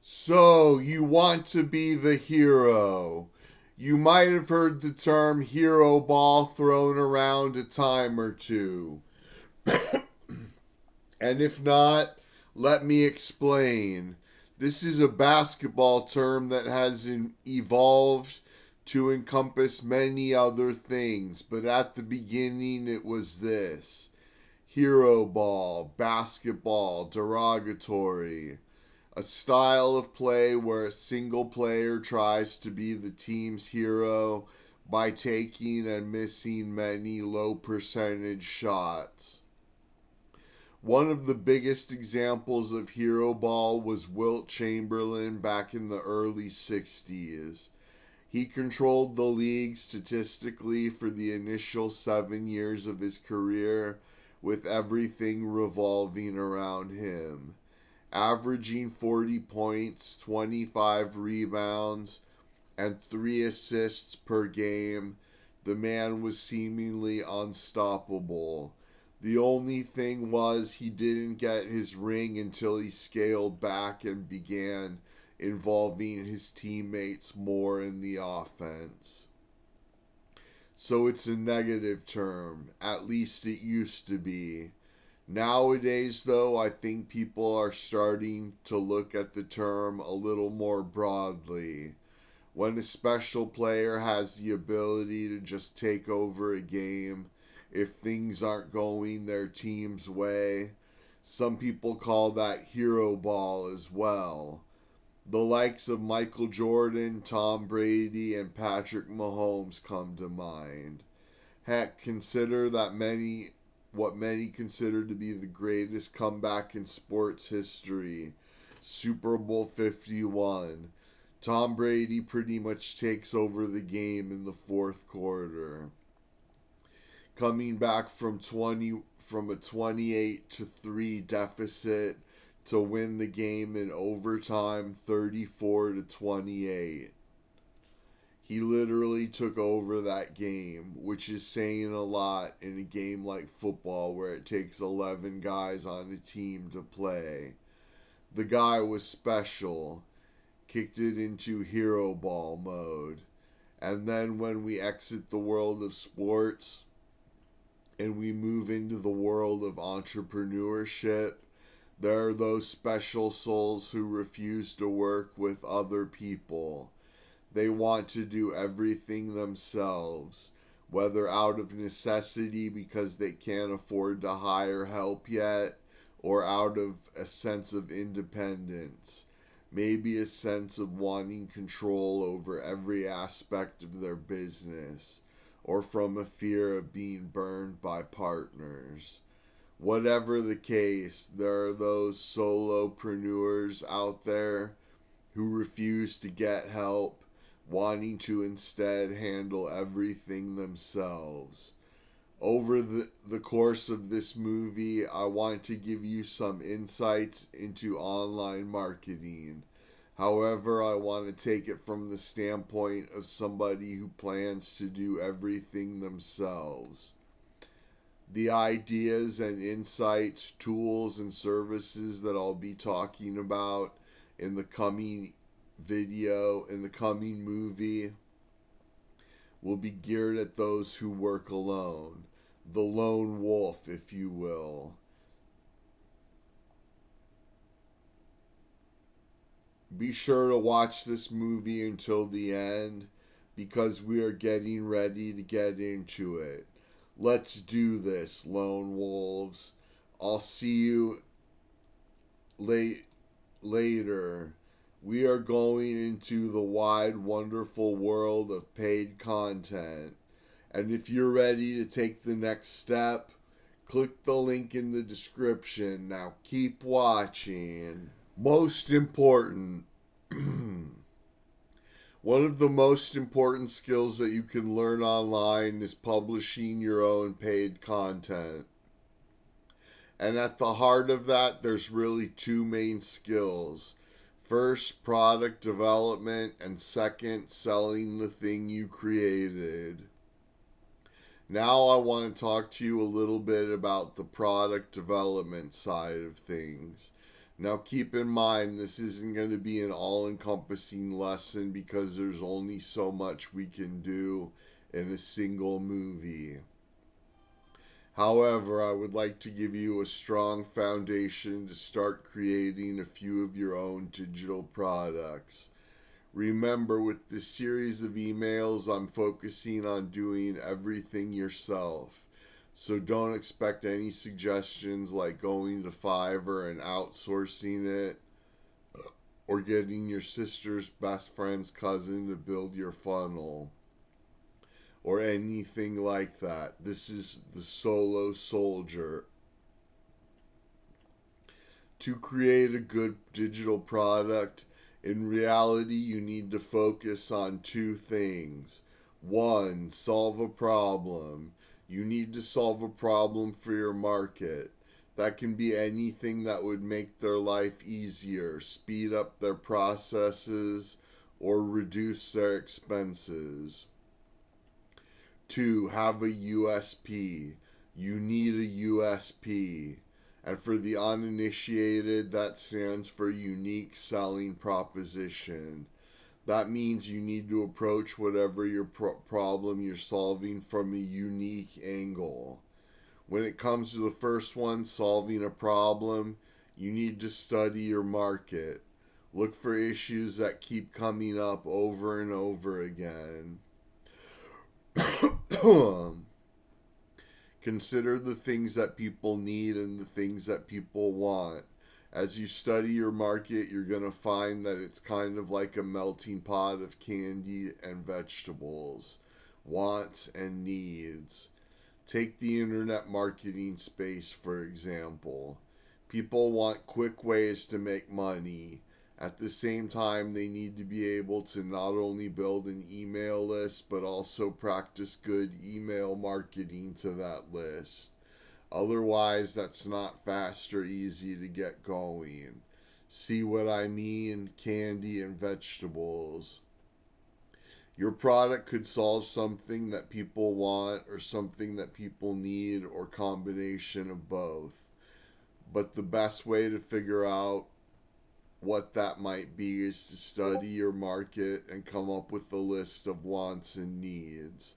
So, you want to be the hero. You might have heard the term hero ball thrown around a time or two. And if not, let me explain. This is a basketball term that has evolved to encompass many other things, but at the beginning it was this: hero ball, basketball, derogatory. A style of play where a single player tries to be the team's hero by taking and missing many low percentage shots. One of the biggest examples of hero ball was Wilt Chamberlain back in the early 60s. He controlled the league statistically for the initial 7 years of his career, with everything revolving around him. Averaging 40 points, 25 rebounds, and 3 assists per game, the man was seemingly unstoppable. The only thing was he didn't get his ring until he scaled back and began involving his teammates more in the offense. So it's a negative term, at least it used to be. Nowadays, though, I think people are starting to look at the term a little more broadly. When a special player has the ability to just take over a game if things aren't going their team's way, some people call that hero ball as well. The likes of Michael Jordan, Tom Brady, and Patrick Mahomes come to mind. Heck, consider that what many consider to be the greatest comeback in sports history, Super Bowl 51. Tom Brady pretty much takes over the game in the fourth quarter, coming back from a 28-3 deficit to win the game in overtime 34-28. He literally took over that game, which is saying a lot in a game like football where it takes 11 guys on a team to play. The guy was special, kicked it into hero ball mode. And then when we exit the world of sports and we move into the world of entrepreneurship, there are those special souls who refuse to work with other people. They want to do everything themselves, whether out of necessity because they can't afford to hire help yet, or out of a sense of independence, maybe a sense of wanting control over every aspect of their business, or from a fear of being burned by partners. Whatever the case, there are those solopreneurs out there who refuse to get help, wanting to instead handle everything themselves. Over the course of this movie, I want to give you some insights into online marketing. However, I want to take it from the standpoint of somebody who plans to do everything themselves. The ideas and insights, tools, and services that I'll be talking about in the coming in the coming movie, will be geared at those who work alone. The lone wolf, if you will. Be sure to watch this movie until the end because we are getting ready to get into it. Let's do this, lone wolves. I'll see you later. We are going into the wide, wonderful world of paid content. And if you're ready to take the next step, click the link in the description. Now keep watching. Most important. One of the most important skills that you can learn online is publishing your own paid content. And at the heart of that, there's really two main skills. First, product development, and second, selling the thing you created. Now I want to talk to you a little bit about the product development side of things. Now keep in mind, this isn't going to be an all-encompassing lesson because there's only so much we can do in a single movie. However, I would like to give you a strong foundation to start creating a few of your own digital products. Remember, with this series of emails, I'm focusing on doing everything yourself. So don't expect any suggestions like going to Fiverr and outsourcing it, or getting your sister's best friend's cousin to build your funnel, or anything like that. This is the solo soldier. To create a good digital product, in reality, you need to focus on two things. One, solve a problem. You need to solve a problem for your market. That can be anything that would make their life easier, speed up their processes, or reduce their expenses. Two, have a USP. You need a USP. And for the uninitiated, that stands for unique selling proposition. That means you need to approach whatever your problem you're solving from a unique angle. When it comes to the first one, solving a problem, you need to study your market. Look for issues that keep coming up over and over again. Consider the things that people need and the things that people want. As you study your market, you're going to find that it's kind of like a melting pot of candy and vegetables, wants and needs. Take the internet marketing space, for example. People want quick ways to make money. At the same time, they need to be able to not only build an email list, but also practice good email marketing to that list. Otherwise, that's not fast or easy to get going. See what I mean? Candy and vegetables. Your product could solve something that people want or something that people need, or combination of both. But the best way to figure out what that might be is to study your market and come up with a list of wants and needs.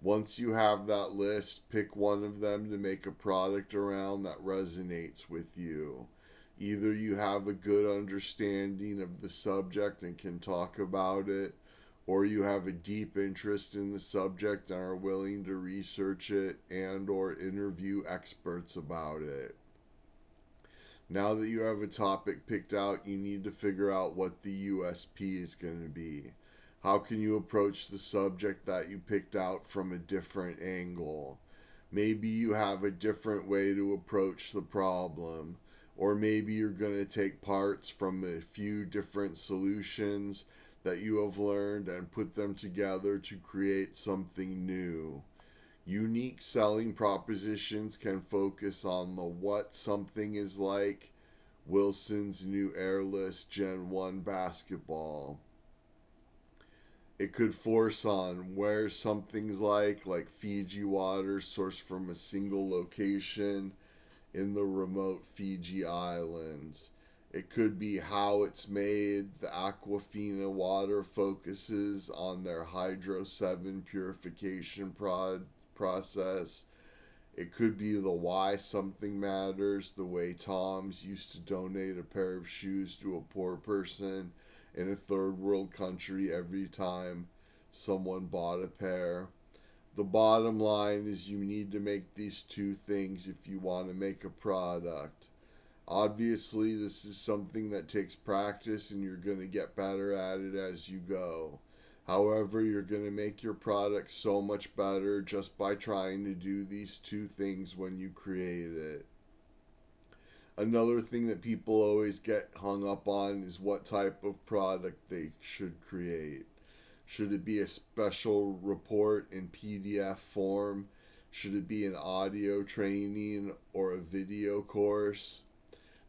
Once you have that list, pick one of them to make a product around that resonates with you. Either you have a good understanding of the subject and can talk about it, or you have a deep interest in the subject and are willing to research it and or interview experts about it. Now that you have a topic picked out, you need to figure out what the USP is going to be. How can you approach the subject that you picked out from a different angle? Maybe you have a different way to approach the problem, or maybe you're going to take parts from a few different solutions that you have learned and put them together to create something new. Unique selling propositions can focus on the what something is like. Wilson's new airless Gen 1 basketball. It could force on where something's like Fiji water sourced from a single location in the remote Fiji Islands. It could be how it's made. The Aquafina water focuses on their Hydro 7 purification process. It could be the why something matters, the way Tom's used to donate a pair of shoes to a poor person in a third world country every time someone bought a pair. The bottom line is you need to make these two things if you want to make a product. Obviously, this is something that takes practice and you're going to get better at it as you go. However, you're going to make your product so much better just by trying to do these two things when you create it. Another thing that people always get hung up on is what type of product they should create. Should it be a special report in PDF form? Should it be an audio training or a video course?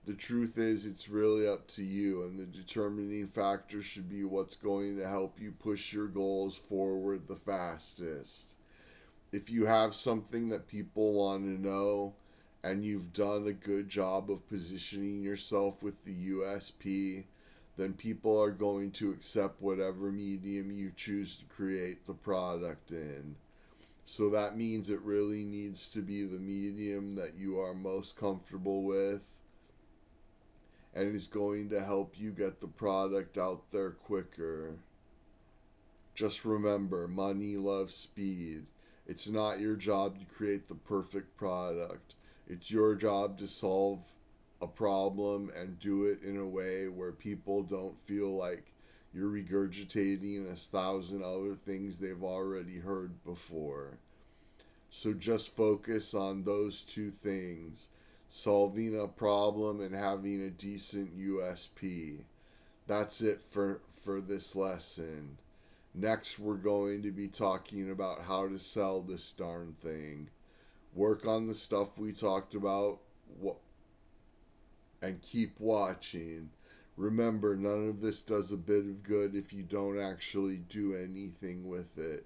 The truth is, it's really up to you, and the determining factor should be what's going to help you push your goals forward the fastest. If you have something that people want to know and you've done a good job of positioning yourself with the USP, then people are going to accept whatever medium you choose to create the product in. So that means it really needs to be the medium that you are most comfortable with and is going to help you get the product out there quicker. Just remember, money loves speed. It's not your job to create the perfect product. It's your job to solve a problem and do it in a way where people don't feel like you're regurgitating 1,000 other things they've already heard before. So just focus on those two things: solving a problem and having a decent USP. That's it for this lesson. Next, we're going to be talking about how to sell this darn thing. Work on the stuff we talked about and keep watching. Remember, none of this does a bit of good if you don't actually do anything with it.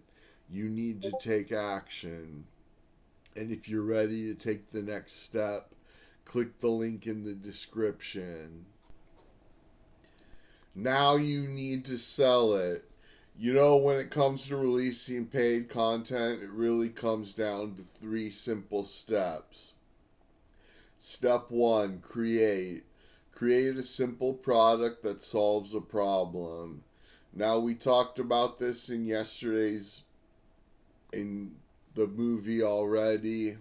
You need to take action. And if you're ready to take the next step, click the link in the description. Now you need to sell it. You know, when it comes to releasing paid content, it really comes down to 3 simple steps. Step 1, create. Create a simple product that solves a problem. Now, we talked about this in the movie already,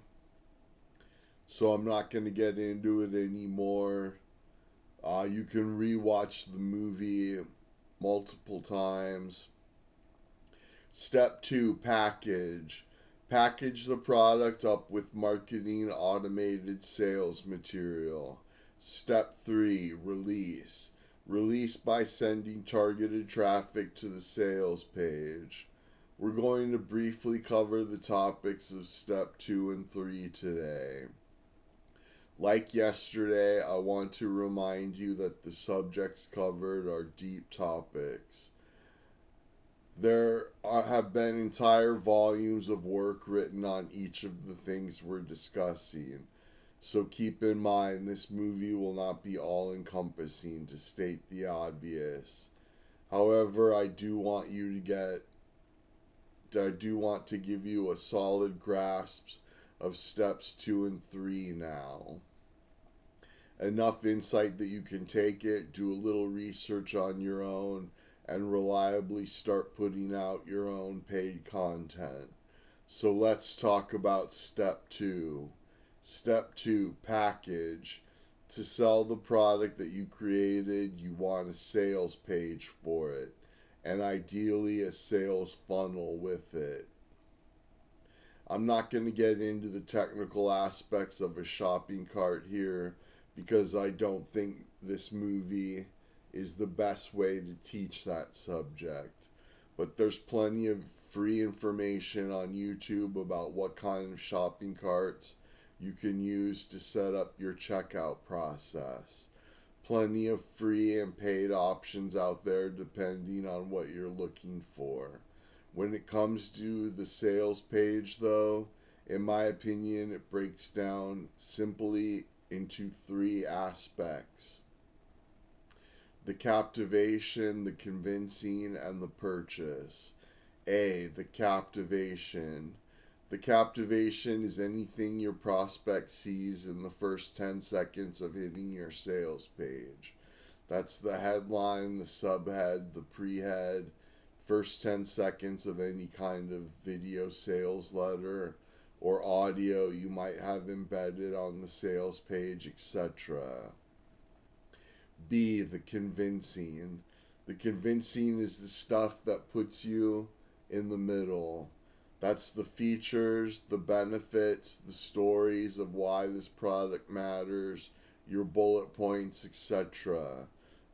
so I'm not going to get into it anymore. You can rewatch the movie multiple times. Step 2, package. Package the product up with marketing automated sales material. Step 3, release. Release by sending targeted traffic to the sales page. We're going to briefly cover the topics of step 2 and 3 today. Like yesterday, I want to remind you that the subjects covered are deep topics. There have been entire volumes of work written on each of the things we're discussing. So keep in mind, this movie will not be all-encompassing, to state the obvious. However, I do want to give you a solid grasp of steps 2 and 3 now. Enough insight that you can take it, do a little research on your own, and reliably start putting out your own paid content. So let's talk about step 2. Step 2, package. To sell the product that you created, you want a sales page for it, and ideally a sales funnel with it. I'm not going to get into the technical aspects of a shopping cart here, because I don't think this movie is the best way to teach that subject. But there's plenty of free information on YouTube about what kind of shopping carts you can use to set up your checkout process. Plenty of free and paid options out there depending on what you're looking for. When it comes to the sales page, though, in my opinion, it breaks down simply into 3 aspects: the captivation, the convincing, and the purchase. A, the captivation. The captivation is anything your prospect sees in the first 10 seconds of hitting your sales page. That's the headline, the subhead, the pre-head, first 10 seconds of any kind of video sales letter or audio you might have embedded on the sales page, etc. B, the convincing. The convincing is the stuff that puts you in the middle. That's the features, the benefits, the stories of why this product matters, your bullet points, etc.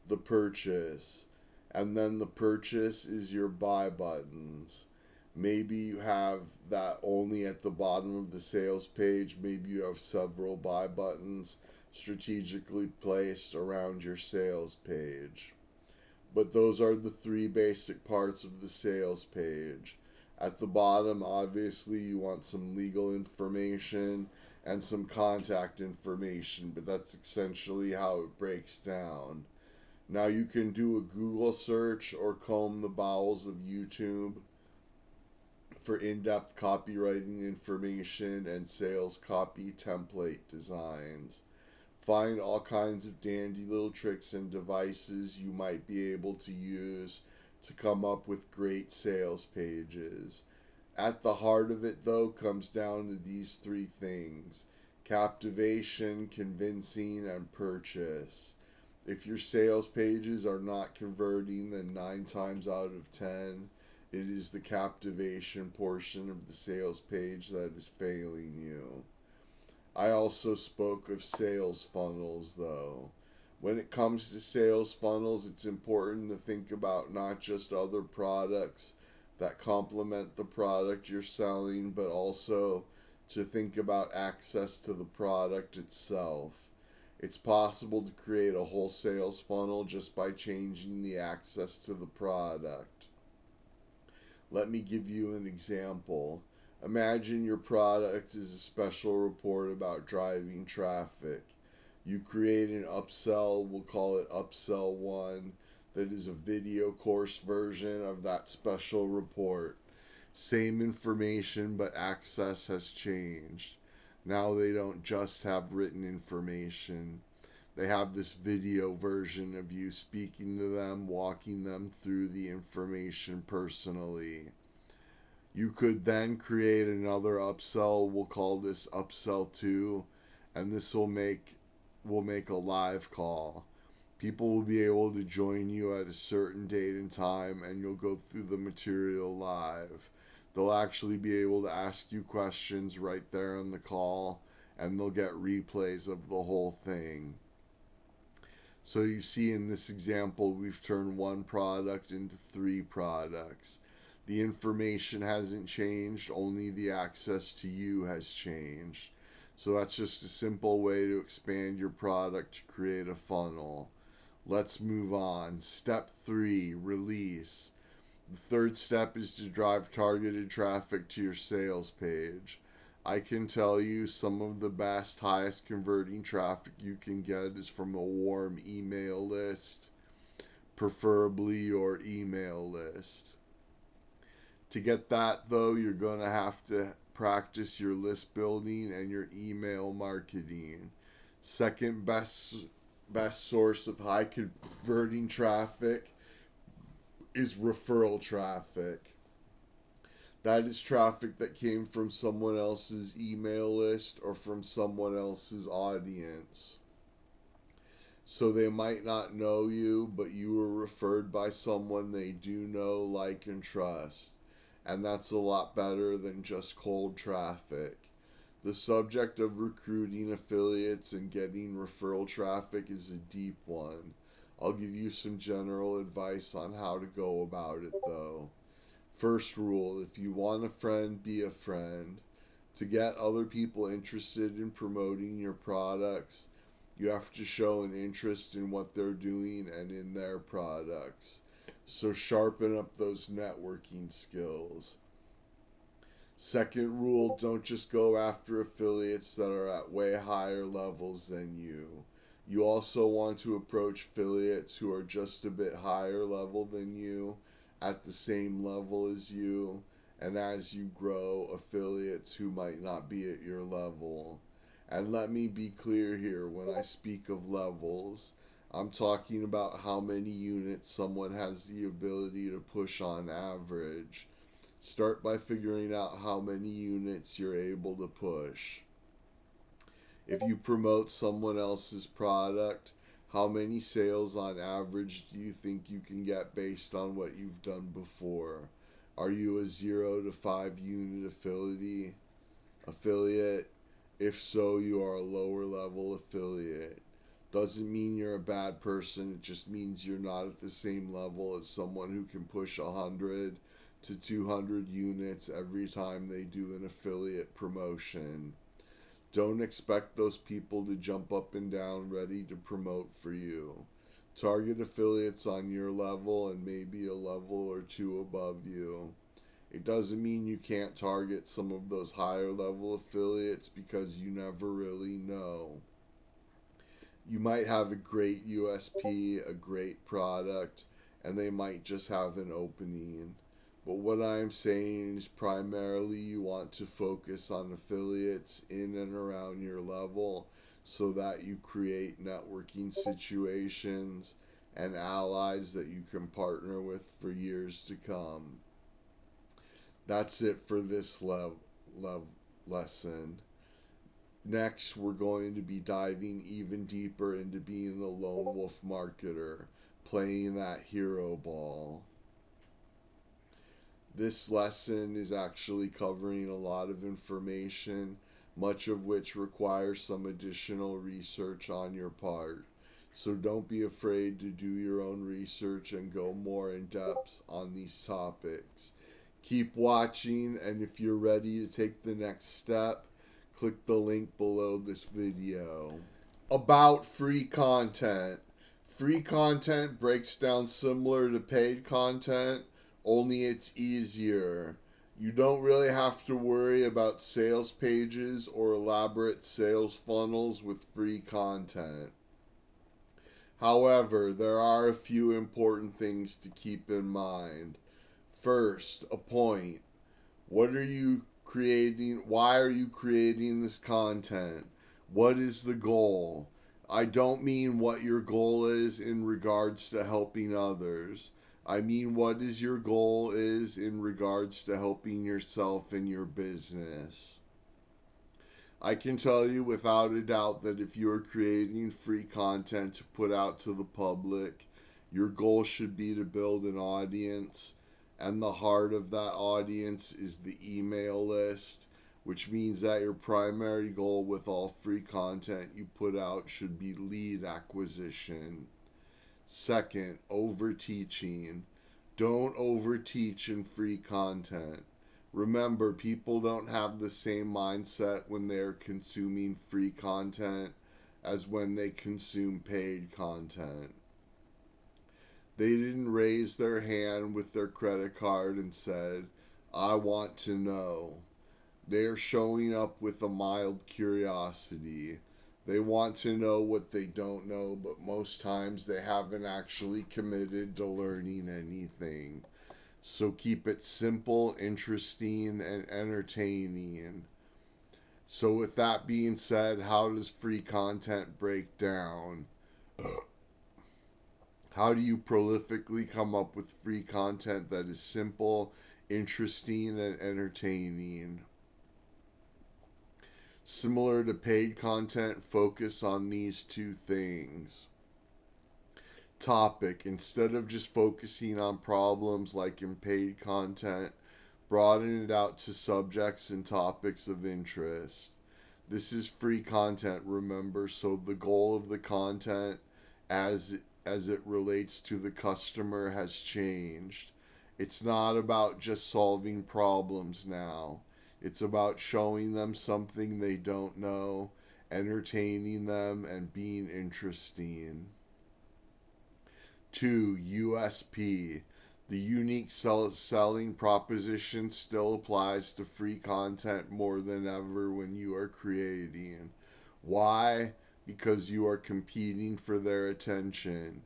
The purchase. And then the purchase is your buy buttons. Maybe you have that only at the bottom of the sales page. Maybe you have several buy buttons strategically placed around your sales page. But those are the 3 basic parts of the sales page. At the bottom, obviously, you want some legal information and some contact information, but that's essentially how it breaks down. Now you can do a Google search or comb the bowels of YouTube for in-depth copywriting information and sales copy template designs. Find all kinds of dandy little tricks and devices you might be able to use to come up with great sales pages. At the heart of it, though, comes down to these three things: captivation, convincing, and purchase. If your sales pages are not converting, then 9 times out of 10, it is the captivation portion of the sales page that is failing you. I also spoke of sales funnels, though. When it comes to sales funnels, it's important to think about not just other products that complement the product you're selling, but also to think about access to the product itself. It's possible to create a whole sales funnel just by changing the access to the product. Let me give you an example. Imagine your product is a special report about driving traffic. You create an upsell, we'll call it Upsell 1, that is a video course version of that special report. Same information, but access has changed. Now they don't just have written information. They have this video version of you speaking to them, walking them through the information personally. You could then create another upsell. We'll call this Upsell 2, and this will make a live call. People will be able to join you at a certain date and time, and you'll go through the material live. They'll actually be able to ask you questions right there on the call, and they'll get replays of the whole thing. So you see in this example, we've turned one product into 3 products. The information hasn't changed, only the access to you has changed. So that's just a simple way to expand your product to create a funnel. Let's move on. Step 3, release. The third step is to drive targeted traffic to your sales page. I can tell you some of the best, highest converting traffic you can get is from a warm email list, preferably your email list. To get that, though, you're going to have to practice your list building and your email marketing. Second best source of high converting traffic is referral traffic. That is traffic that came from someone else's email list or from someone else's audience. So they might not know you, but you were referred by someone they do know, like, and trust. And that's a lot better than just cold traffic. The subject of recruiting affiliates and getting referral traffic is a deep one. I'll give you some general advice on how to go about it, though. First rule: if you want a friend, be a friend. To get other people interested in promoting your products, you have to show an interest in what they're doing and in their products. So sharpen up those networking skills. Second rule: don't just go after affiliates that are at way higher levels than you. You also want to approach affiliates who are just a bit higher level than you, at the same level as you, and as you grow, affiliates who might not be at your level. And let me be clear here, when I speak of levels, I'm talking about how many units someone has the ability to push on average. Start by figuring out how many units you're able to push. If you promote someone else's product, how many sales on average do you think you can get based on what you've done before? Are you a 0 to 5 unit affiliate? If so, you are a lower level affiliate. Doesn't mean you're a bad person, it just means you're not at the same level as someone who can push 100 to 200 units every time they do an affiliate promotion. Don't expect those people to jump up and down ready to promote for you. Target affiliates on your level and maybe a level or 2 above you. It doesn't mean you can't target some of those higher level affiliates, because you never really know. You might have a great USP, a great product, and they might just have an opening. But what I'm saying is primarily you want to focus on affiliates in and around your level, so that you create networking situations and allies that you can partner with for years to come. That's it for this lesson. Next, we're going to be diving even deeper into being a lone wolf marketer, playing that hero ball. This lesson is actually covering a lot of information, much of which requires some additional research on your part. So don't be afraid to do your own research and go more in depth on these topics. Keep watching, and if you're ready to take the next step, click the link below this video. About free content. Free content breaks down similar to paid content, only it's easier. You don't really have to worry about sales pages or elaborate sales funnels with free content. However, there are a few important things to keep in mind. First, a point. What are you creating? Why are you creating this content? What is the goal? I don't mean what your goal is in regards to helping others. I mean what is your goal is in regards to helping yourself and your business. I can tell you without a doubt that if you are creating free content to put out to the public, your goal should be to build an audience, and the heart of that audience is the email list, which means that your primary goal with all free content you put out should be lead acquisition. Second, overteaching. Don't overteach in free content. Remember, people don't have the same mindset when they're consuming free content as when they consume paid content. They didn't raise their hand with their credit card and said, "I want to know." They are showing up with a mild curiosity. They want to know what they don't know, but most times they haven't actually committed to learning anything. So keep it simple, interesting, and entertaining. So with that being said, how does free content break down? How do you prolifically come up with free content that is simple, interesting, and entertaining? Similar to paid content, focus on these two things. Topic. Instead of just focusing on problems like in paid content, broaden it out to subjects and topics of interest. This is free content, remember, so the goal of the content as it relates to the customer has changed. It's not about just solving problems now. It's about showing them something they don't know, entertaining them, and being interesting. 2. USP. The unique selling proposition still applies to free content more than ever when you are creating. Why? Because you are competing for their attention.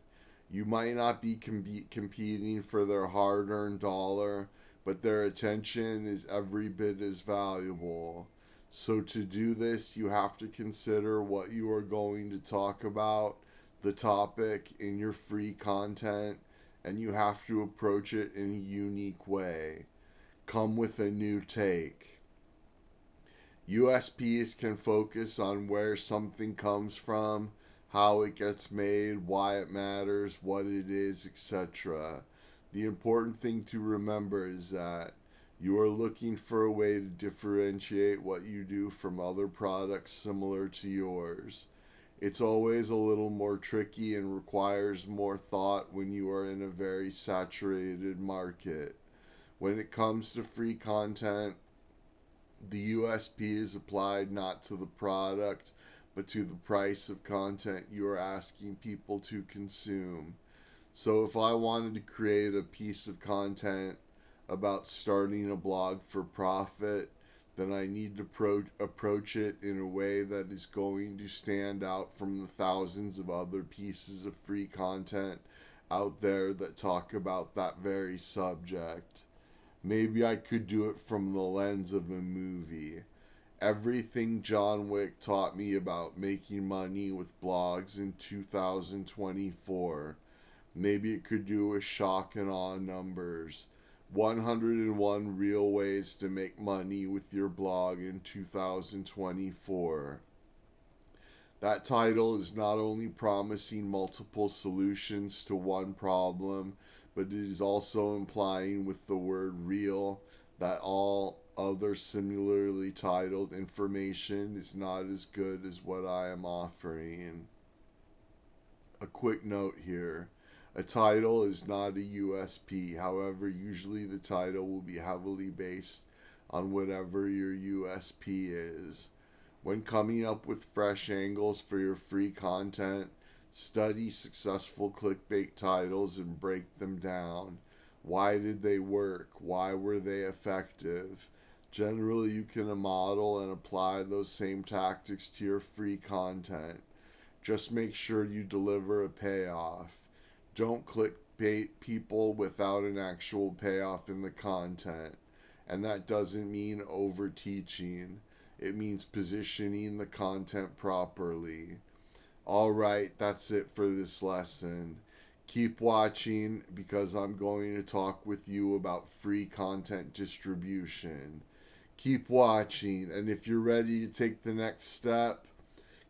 You might not be competing for their hard-earned dollar, but their attention is every bit as valuable. So to do this, you have to consider what you are going to talk about, the topic in your free content, and you have to approach it in a unique way. Come with a new take. USPs can focus on where something comes from, how it gets made, why it matters, what it is, etc. The important thing to remember is that you are looking for a way to differentiate what you do from other products similar to yours. It's always a little more tricky and requires more thought when you are in a very saturated market. When it comes to free content, the USP is applied not to the product, but to the price of content you are asking people to consume. So if I wanted to create a piece of content about starting a blog for profit, then I need to approach it in a way that is going to stand out from the thousands of other pieces of free content out there that talk about that very subject. Maybe I could do it from the lens of a movie. Everything John Wick taught me about making money with blogs in 2024. Maybe it could do with shock and awe numbers. 101 real ways to make money with your blog in 2024. That title is not only promising multiple solutions to one problem, but it is also implying with the word real that all other similarly titled information is not as good as what I am offering. A quick note here. A title is not a USP. However, usually the title will be heavily based on whatever your USP is. When coming up with fresh angles for your free content, study successful clickbait titles and break them down. Why did they work? Why were they effective? Generally, you can model and apply those same tactics to your free content. Just make sure you deliver a payoff. Don't clickbait people without an actual payoff in the content. And that doesn't mean over teaching. It means positioning the content properly. Alright, that's it for this lesson. Keep watching because I'm going to talk with you about free content distribution. Keep watching, and if you're ready to take the next step,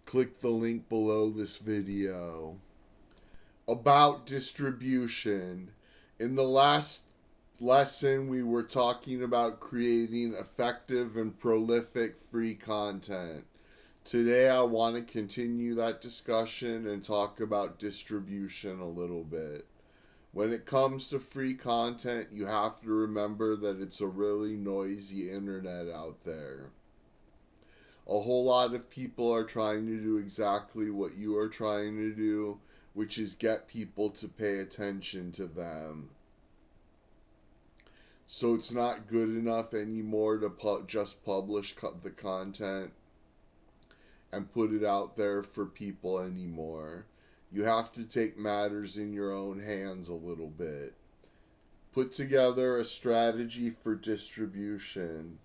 click the link below this video. About distribution. In the last lesson, we were talking about creating effective and prolific free content. Today, I want to continue that discussion and talk about distribution a little bit. When it comes to free content, you have to remember that it's a really noisy internet out there. A whole lot of people are trying to do exactly what you are trying to do, which is get people to pay attention to them. So it's not good enough anymore to just publish the content and put it out there for people anymore. You have to take matters in your own hands a little bit. Put together a strategy for distribution.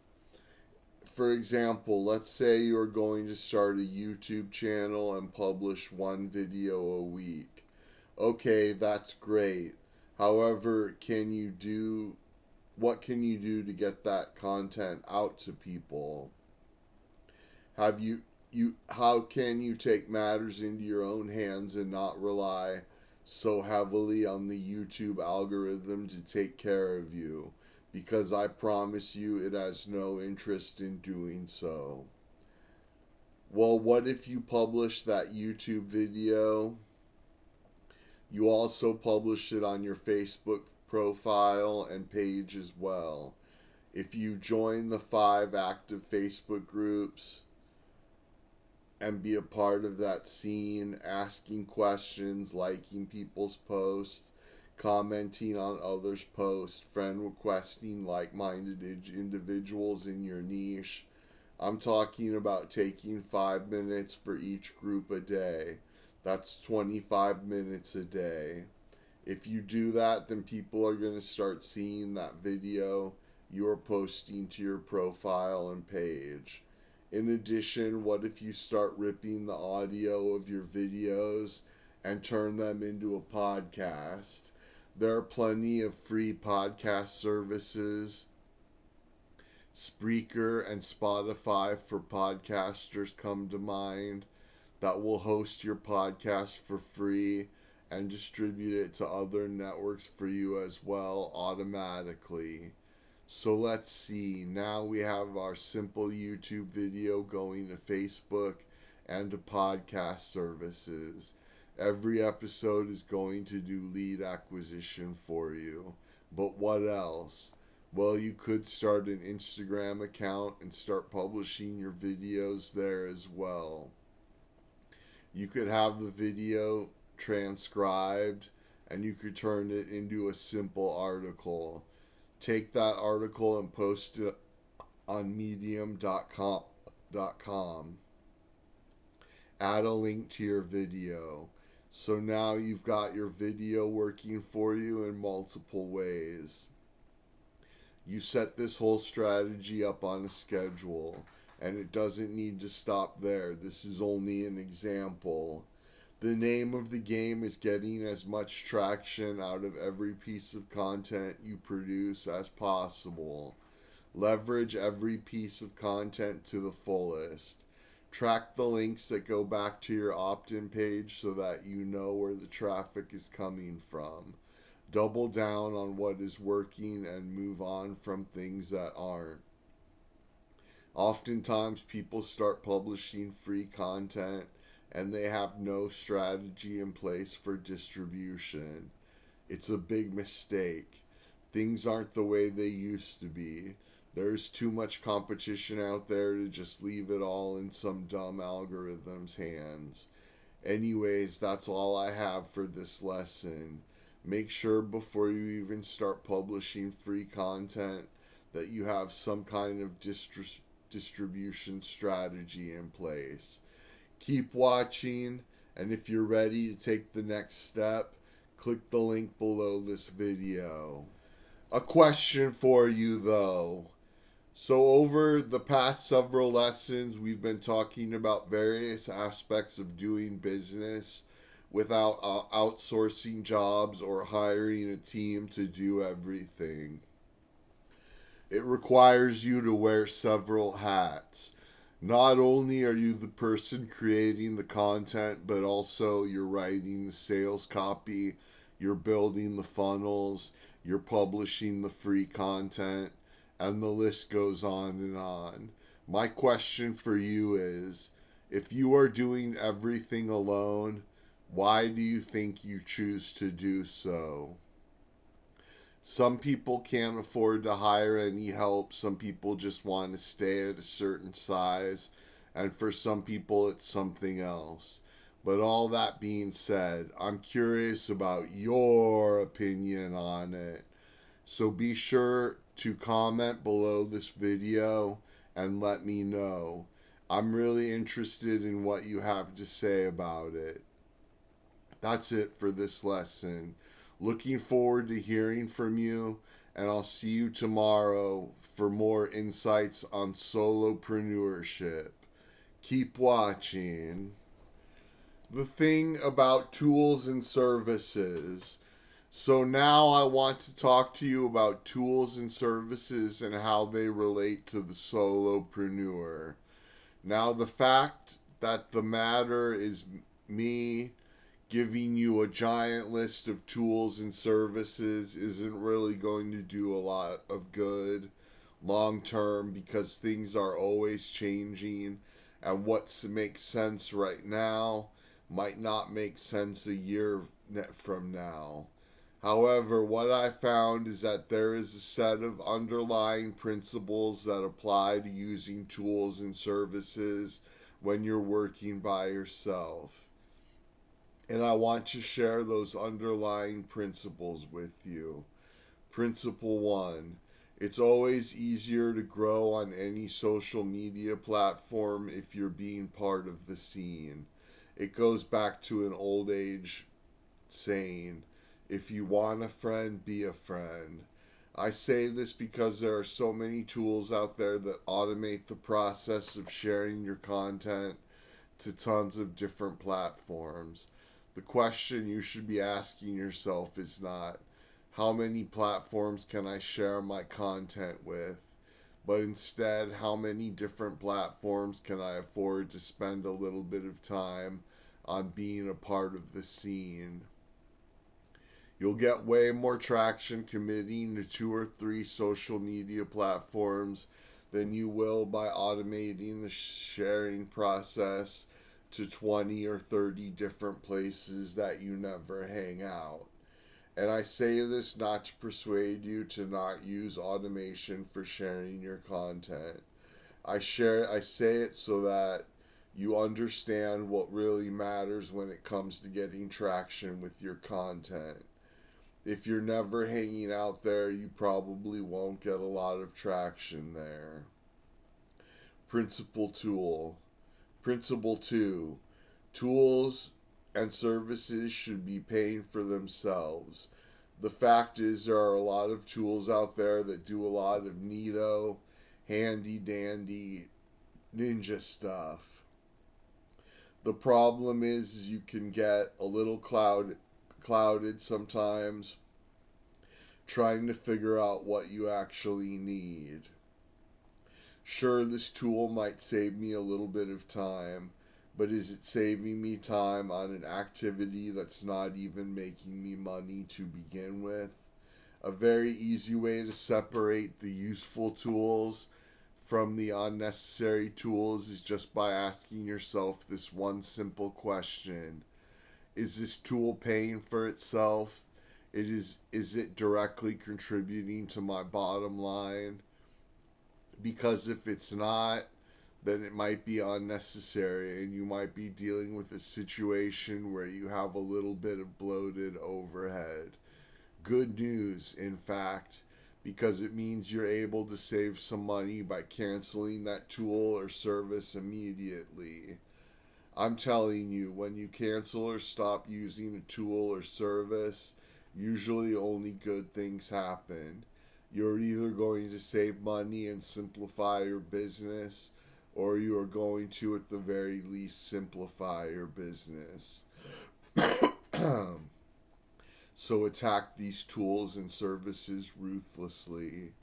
For example, let's say you're going to start a YouTube channel and publish one video a week. Okay, that's great. However, what can you do to get that content out to people? How can you take matters into your own hands and not rely so heavily on the YouTube algorithm to take care of you? Because I promise you it has no interest in doing so. Well, what if you publish that YouTube video? You also publish it on your Facebook profile and page as well. If you join the 5 active Facebook groups and be a part of that scene, asking questions, liking people's posts, commenting on others' posts, friend requesting like-minded individuals in your niche. I'm talking about taking 5 minutes for each group a day. That's 25 minutes a day. If you do that, then people are going to start seeing that video you're posting to your profile and page. In addition, what if you start ripping the audio of your videos and turn them into a podcast? There are plenty of free podcast services. Spreaker and Spotify for podcasters come to mind that will host your podcast for free and distribute it to other networks for you as well automatically. So let's see, now we have our simple YouTube video going to Facebook and to podcast services. Every episode is going to do lead acquisition for you. But what else? Well, you could start an Instagram account and start publishing your videos there as well. You could have the video transcribed and you could turn it into a simple article. take that article and post it on medium.com. Add a link to your video. So now you've got your video working for you in multiple ways. You set this whole strategy up on a schedule, and it doesn't need to stop there. This is only an example. The name of the game is getting as much traction out of every piece of content you produce as possible. Leverage every piece of content to the fullest. Track the links that go back to your opt-in page so that you know where the traffic is coming from. Double down on what is working and move on from things that aren't. Oftentimes people start publishing free content and they have no strategy in place for distribution. It's a big mistake. Things aren't the way they used to be. There's too much competition out there to just leave it all in some dumb algorithm's hands. Anyways, that's all I have for this lesson. Make sure before you even start publishing free content that you have some kind of distribution strategy in place. Keep watching, and if you're ready to take the next step, click the link below this video. A question for you though. So over the past several lessons, we've been talking about various aspects of doing business without outsourcing jobs or hiring a team to do everything. It requires you to wear several hats. Not only are you the person creating the content, but also you're writing the sales copy, you're building the funnels, you're publishing the free content, and the list goes on and on. My question for you is, if you are doing everything alone, why do you think you choose to do so? Some people can't afford to hire any help. Some people just want to stay at a certain size. And for some people, it's something else. But all that being said, I'm curious about your opinion on it. So be sure to comment below this video and let me know. I'm really interested in what you have to say about it. That's it for this lesson. Looking forward to hearing from you, and I'll see you tomorrow for more insights on solopreneurship. Keep watching. The thing about tools and services. So now I want to talk to you about tools and services and how they relate to the solopreneur. Now the fact that the matter is me giving you a giant list of tools and services isn't really going to do a lot of good long term, because things are always changing, and what makes sense right now might not make sense a year from now. However, what I found is that there is a set of underlying principles that apply to using tools and services when you're working by yourself. And I want to share those underlying principles with you. Principle 1, it's always easier to grow on any social media platform if you're being part of the scene. It goes back to an old age saying, if you want a friend, be a friend. I say this because there are so many tools out there that automate the process of sharing your content to tons of different platforms. The question you should be asking yourself is not, how many platforms can I share my content with? But instead, how many different platforms can I afford to spend a little bit of time on being a part of the scene? You'll get way more traction committing to 2 or 3 social media platforms than you will by automating the sharing process to 20 or 30 different places that you never hang out. And I say this not to persuade you to not use automation for sharing your content. I say it so that you understand what really matters when it comes to getting traction with your content. If you're never hanging out there, you probably won't get a lot of traction there. Principal tool. Principle 2. Tools and services should be paying for themselves. The fact is, there are a lot of tools out there that do a lot of neato, handy dandy ninja stuff. The problem is you can get a little clouded sometimes trying to figure out what you actually need. Sure, this tool might save me a little bit of time, but is it saving me time on an activity that's not even making me money to begin with? A very easy way to separate the useful tools from the unnecessary tools is just by asking yourself this one simple question. Is this tool paying for itself? Is it directly contributing to my bottom line? Because if it's not, then it might be unnecessary and you might be dealing with a situation where you have a little bit of bloated overhead. Good news, in fact, because it means you're able to save some money by canceling that tool or service immediately. I'm telling you, when you cancel or stop using a tool or service, usually only good things happen. You're either going to save money and simplify your business, or you are going to, at the very least, simplify your business. So attack these tools and services ruthlessly.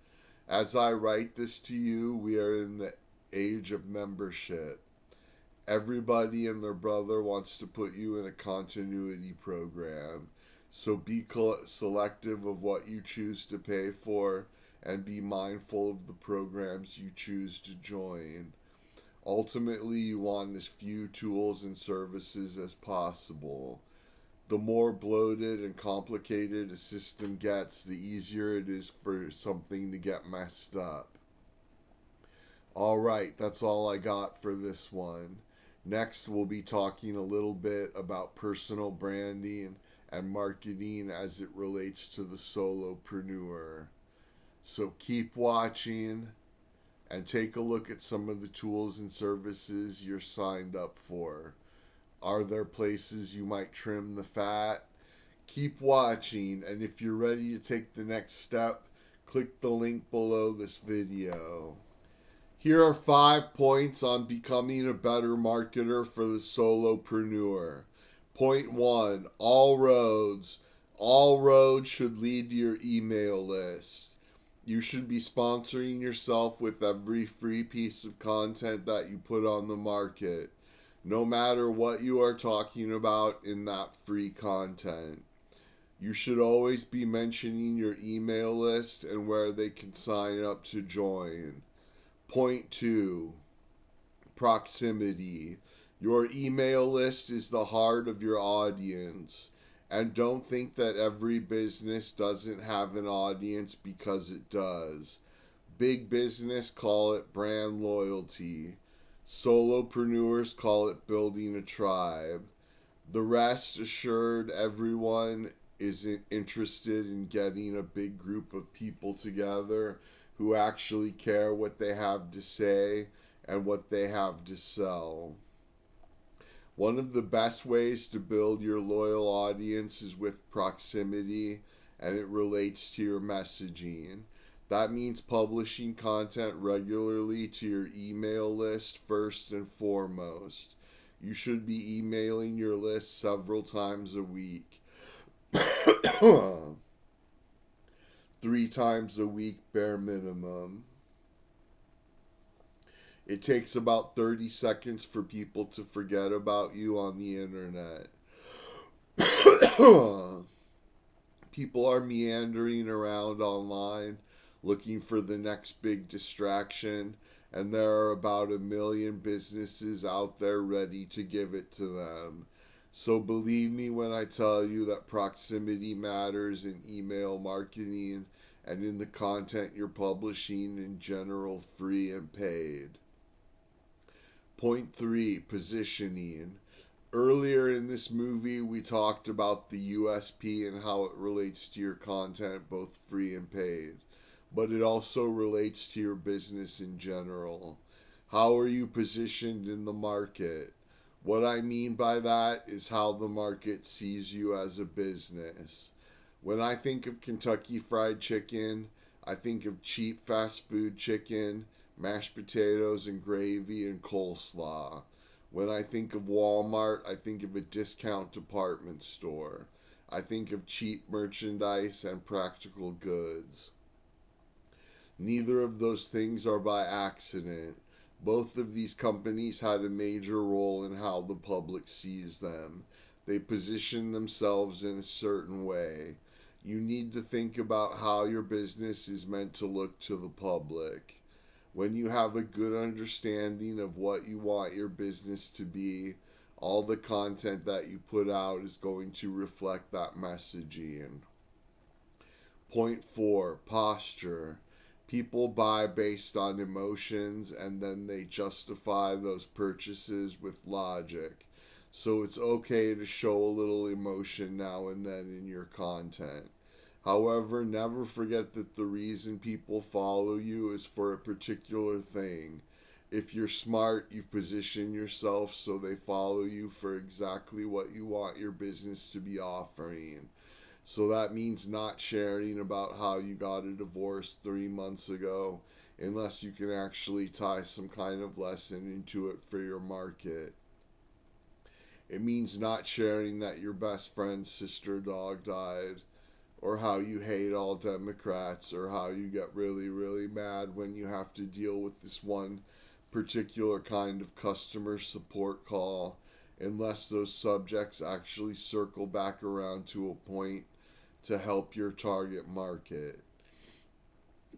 As I write this to you, we are in the age of membership. Everybody and their brother wants to put you in a continuity program. So be selective of what you choose to pay for and be mindful of the programs you choose to join. Ultimately, you want as few tools and services as possible. The more bloated and complicated a system gets, the easier it is for something to get messed up. Alright, that's all I got for this one. Next, we'll be talking a little bit about personal branding and marketing as it relates to the solopreneur. So keep watching and take a look at some of the tools and services you're signed up for. Are there places you might trim the fat? Keep watching, and if you're ready to take the next step, click the link below this video. Here are 5 points on becoming a better marketer for the solopreneur. Point 1, all roads should lead to your email list. You should be sponsoring yourself with every free piece of content that you put on the market, no matter what you are talking about in that free content. You should always be mentioning your email list and where they can sign up to join. Point 2, proximity. Your email list is the heart of your audience. And don't think that every business doesn't have an audience, because it does. Big business call it brand loyalty. Solopreneurs call it building a tribe. The rest assured, everyone is interested in getting a big group of people together who actually care what they have to say and what they have to sell. One of the best ways to build your loyal audience is with proximity, and it relates to your messaging. That means publishing content regularly to your email list first and foremost. You should be emailing your list several times a week. 3 times a week, bare minimum. It takes about 30 seconds for people to forget about you on the internet. People are meandering around online looking for the next big distraction, and there are about 1 million businesses out there ready to give it to them. So believe me when I tell you that proximity matters in email marketing and in the content you're publishing in general, free and paid. Point 3, positioning. Earlier in this movie, we talked about the USP and how it relates to your content, both free and paid. But it also relates to your business in general. How are you positioned in the market? What I mean by that is how the market sees you as a business. When I think of Kentucky Fried Chicken, I think of cheap fast food chicken, mashed potatoes and gravy and coleslaw. When I think of Walmart, I think of a discount department store. I think of cheap merchandise and practical goods. Neither of those things are by accident. Both of these companies had a major role in how the public sees them. They position themselves in a certain way. You need to think about how your business is meant to look to the public. When you have a good understanding of what you want your business to be, all the content that you put out is going to reflect that messaging. Point 4, posture. People buy based on emotions and then they justify those purchases with logic. So it's okay to show a little emotion now and then in your content. However, never forget that the reason people follow you is for a particular thing. If you're smart, you've positioned yourself so they follow you for exactly what you want your business to be offering. So that means not sharing about how you got a divorce 3 months ago unless you can actually tie some kind of lesson into it for your market. It means not sharing that your best friend's sister dog died, or how you hate all Democrats, or how you get really, really mad when you have to deal with this one particular kind of customer support call, unless those subjects actually circle back around to a point to help your target market.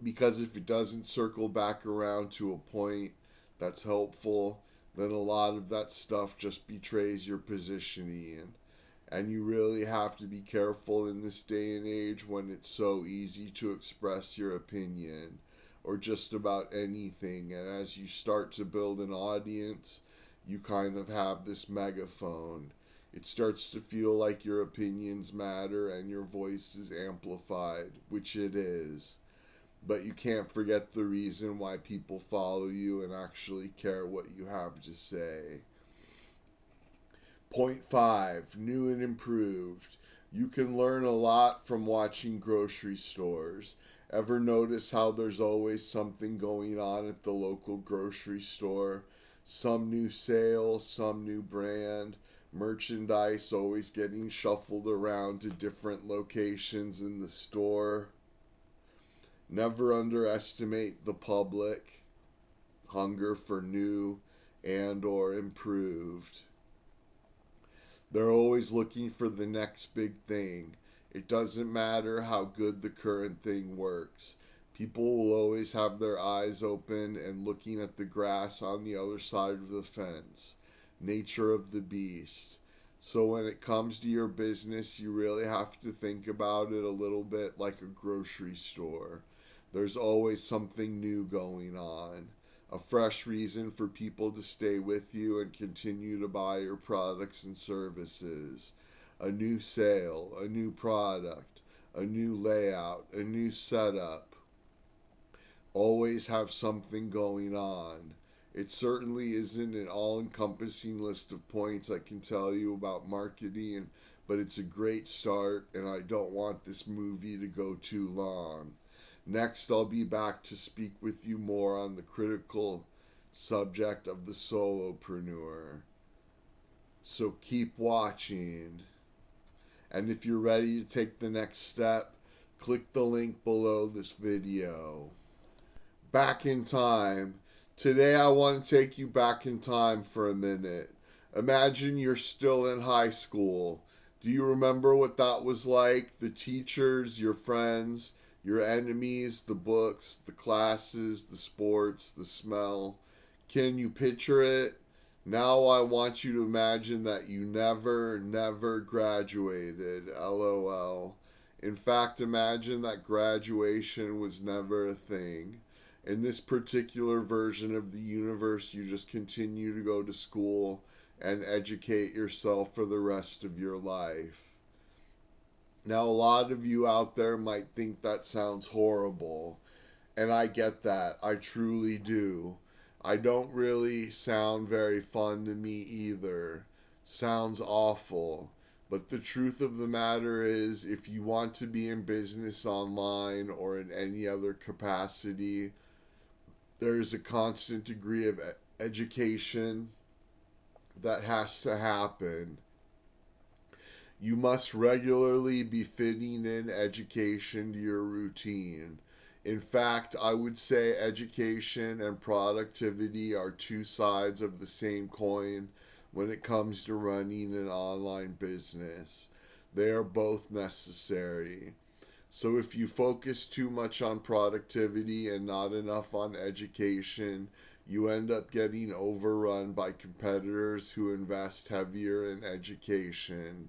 Because if it doesn't circle back around to a point that's helpful, then a lot of that stuff just betrays your positioning. And you really have to be careful in this day and age when it's so easy to express your opinion or just about anything. And as you start to build an audience, you kind of have this megaphone. It starts to feel like your opinions matter and your voice is amplified, which it is. But you can't forget the reason why people follow you and actually care what you have to say. Point 5, new and improved. You can learn a lot from watching grocery stores. Ever notice how there's always something going on at the local grocery store? Some new sale, some new brand, merchandise always getting shuffled around to different locations in the store. Never underestimate the public hunger for new and or improved. They're always looking for the next big thing. It doesn't matter how good the current thing works. People will always have their eyes open and looking at the grass on the other side of the fence. Nature of the beast. So when it comes to your business, you really have to think about it a little bit like a grocery store. There's always something new going on. A fresh reason for people to stay with you and continue to buy your products and services. A new sale, a new product, a new layout, a new setup. Always have something going on. It certainly isn't an all-encompassing list of points I can tell you about marketing, but it's a great start, and I don't want this movie to go too long. Next, I'll be back to speak with you more on the critical subject of the solopreneur. So keep watching. And if you're ready to take the next step, click the link below this video. Back in time. Today I want to take you back in time for a minute. Imagine you're still in high school. Do you remember what that was like? The teachers, your friends, your enemies, the books, the classes, the sports, the smell. Can you picture it? Now I want you to imagine that you never graduated. LOL. In fact, imagine that graduation was never a thing. In this particular version of the universe, you just continue to go to school and educate yourself for the rest of your life. Now, a lot of you out there might think that sounds horrible, and I get that. I truly do. I don't really sound very fun to me either. Sounds awful. But the truth of the matter is, if you want to be in business online or in any other capacity, there is a constant degree of education that has to happen. You must regularly be fitting in education to your routine. In fact, I would say education and productivity are two sides of the same coin when it comes to running an online business. They are both necessary. So if you focus too much on productivity and not enough on education, you end up getting overrun by competitors who invest heavier in education.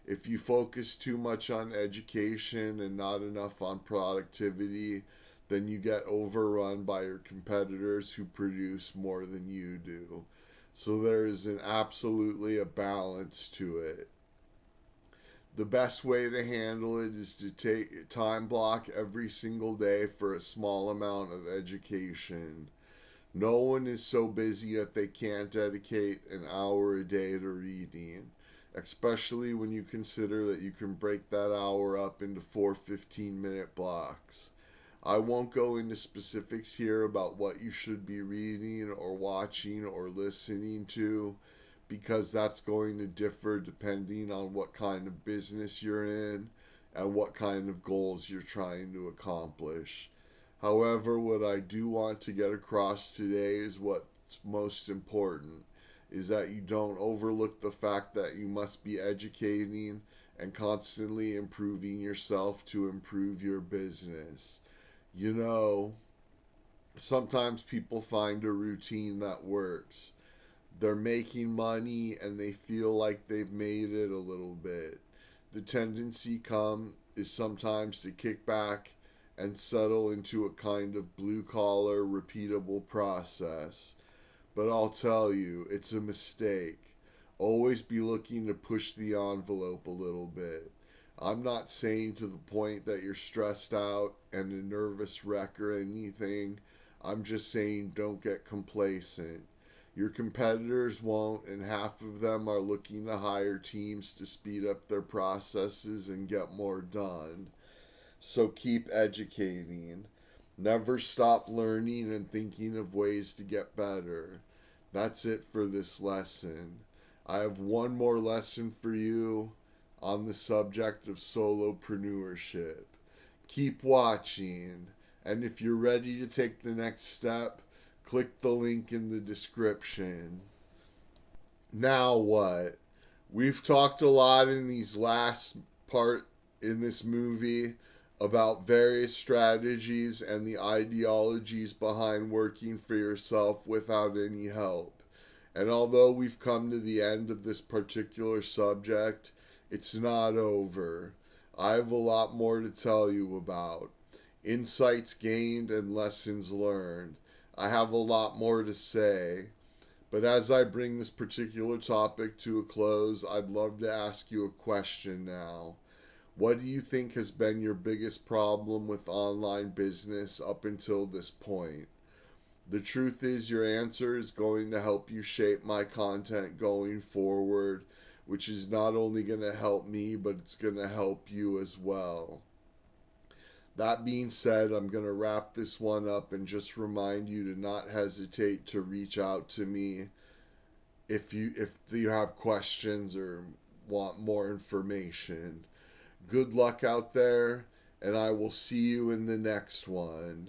If you focus too much on education and not enough on productivity, then you get overrun by your competitors who produce more than you do. So there is absolutely a balance to it. The best way to handle it is to take time block every single day for a small amount of education. No one is so busy that they can't dedicate an hour a day to reading, especially when you consider that you can break that hour up into 4 15-minute blocks. I won't go into specifics here about what you should be reading or watching or listening to, because that's going to differ depending on what kind of business you're in and what kind of goals you're trying to accomplish. However, what I do want to get across today is what's most important is that you don't overlook the fact that you must be educating and constantly improving yourself to improve your business. You know, sometimes people find a routine that works. They're making money and they feel like they've made it a little bit. The tendency is sometimes to kick back and settle into a kind of blue collar, repeatable process. But I'll tell you, it's a mistake. Always be looking to push the envelope a little bit. I'm not saying to the point that you're stressed out and a nervous wreck or anything. I'm just saying don't get complacent. Your competitors won't, and half of them are looking to hire teams to speed up their processes and get more done. So keep educating. Never stop learning and thinking of ways to get better. That's it for this lesson. I have one more lesson for you on the subject of solopreneurship. Keep watching, and if you're ready to take the next step, click the link in the description. Now what? We've talked a lot in these last part in this movie about various strategies and the ideologies behind working for yourself without any help. And although we've come to the end of this particular subject, it's not over. I have a lot more to tell you about. Insights gained and lessons learned. I have a lot more to say. But as I bring this particular topic to a close, I'd love to ask you a question now. What do you think has been your biggest problem with online business up until this point? The truth is, your answer is going to help you shape my content going forward, which is not only going to help me, but it's going to help you as well. That being said, I'm going to wrap this one up and just remind you to not hesitate to reach out to me if you have questions or want more information. Good luck out there, and I will see you in the next one.